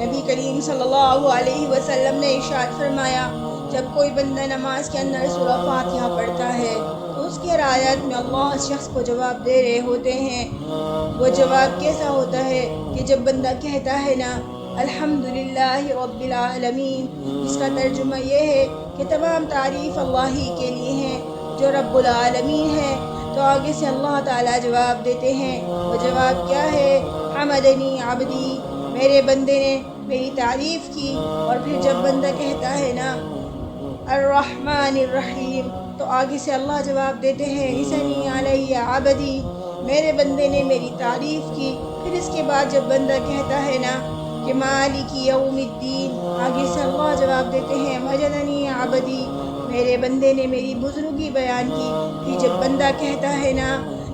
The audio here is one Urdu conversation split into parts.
نبی کریم صلی اللہ علیہ وسلم نے ارشاد فرمایا، جب کوئی بندہ نماز کے اندر سورہ فاتحہ پڑھتا ہے تو اس کی ہر آیت میں اللہ اس شخص کو جواب دے رہے ہوتے ہیں۔ وہ جواب کیسا ہوتا ہے کہ جب بندہ کہتا ہے نا الحمدللہ رب العالمین، جس کا ترجمہ یہ ہے کہ تمام تعریف اللہ ہی کے لیے ہیں جو رب العالمین ہے، تو آگے سے اللہ تعالیٰ جواب دیتے ہیں۔ وہ جواب کیا ہے؟ حمدنی عبدی، میرے بندے نے میری تعریف کی۔ اور پھر جب بندہ کہتا ہے نا الرحمن الرحیم، تو آگے سے اللہ جواب دیتے ہیں اثنی علیہ عبدی، میرے بندے نے میری تعریف کی۔ پھر اس کے بعد جب بندہ کہتا ہے نا کہ مالک یوم الدین، آگے سے اللہ جواب دیتے ہیں مجدنی عبدی، میرے بندے نے میری بزرگی بیان کی۔ پھر جب بندہ کہتا ہے نا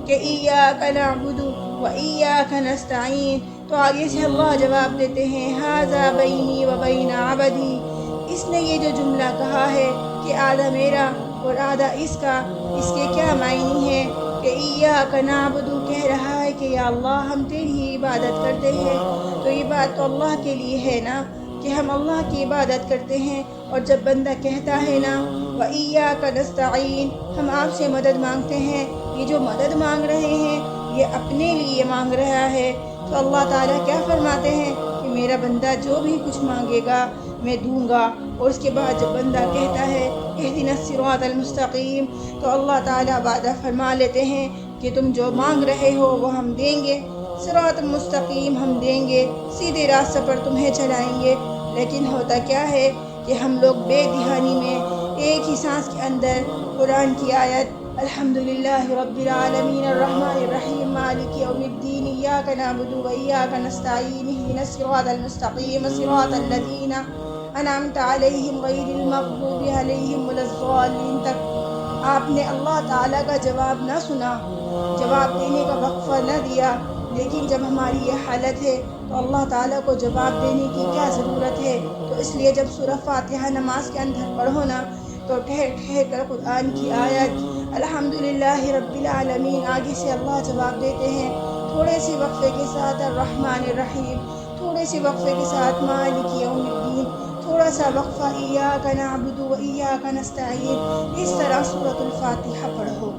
کہ ایاک نعبد و ایاک نستعین، تو آگے سے اللہ جواب دیتے ہیں ھذا بینی و بین عبدی، اس نے یہ جو جملہ کہا ہے کہ آدھا میرا اور آدھا اس کا، اس کے کیا معنی ہے کہ ایاک نعبد کہہ رہا ہے کہ یا اللہ ہم تیری ہی عبادت کرتے ہیں، تو یہ بات تو اللہ کے لیے ہے نا کہ ہم اللہ کی عبادت کرتے ہیں۔ اور جب بندہ کہتا ہے نا وَإِيَّاكَ نَسْتَعِينُ، ہم آپ سے مدد مانگتے ہیں، یہ جو مدد مانگ رہے ہیں یہ اپنے لیے مانگ رہا ہے، تو اللہ تعالیٰ کیا فرماتے ہیں کہ میرا بندہ جو بھی کچھ مانگے گا میں دوں گا۔ اور اس کے بعد جب بندہ کہتا ہے اہدنا الصراط المستقیم، تو اللہ تعالیٰ وعدہ فرما لیتے ہیں کہ تم جو مانگ رہے ہو وہ ہم دیں گے، صراط مستقیم ہم دیں گے، سیدھے راستے پر تمہیں چلائیں گے۔ لیکن ہوتا کیا ہے کہ ہم لوگ بے دہانی میں ایک ہی سانس کے اندر قرآن کی آیت الحمدللہ رب العالمین الرحمن الرحیم مالک یوم الدین ایاک نعبد و ایاک نستعین اہدنا الصراط المستقیم صراط الذین انعمت علیہم غیر المغضوب علیہم ولا الضالین تک آپ نے اللہ تعالیٰ کا جواب نہ سنا، جواب دینے کا وقفہ نہ دیا۔ لیکن جب ہماری یہ حالت ہے تو اللہ تعالیٰ کو جواب دینے کی کیا ضرورت ہے؟ تو اس لیے جب سورہ فاتحہ نماز کے اندر پڑھو نا تو ٹھہر ٹھہر کر قرآن کی آیت الحمدللہ رب العالمین، آگے سے اللہ جواب دیتے ہیں تھوڑے سے وقفے کے ساتھ الرحمن الرحیم، تھوڑے سے وقفے کے ساتھ مالک یوم الدین، تھوڑا سا وقفہ ایاک نعبد و ایاک نستعین، اس طرح سورۃ الفاتحہ پڑھو۔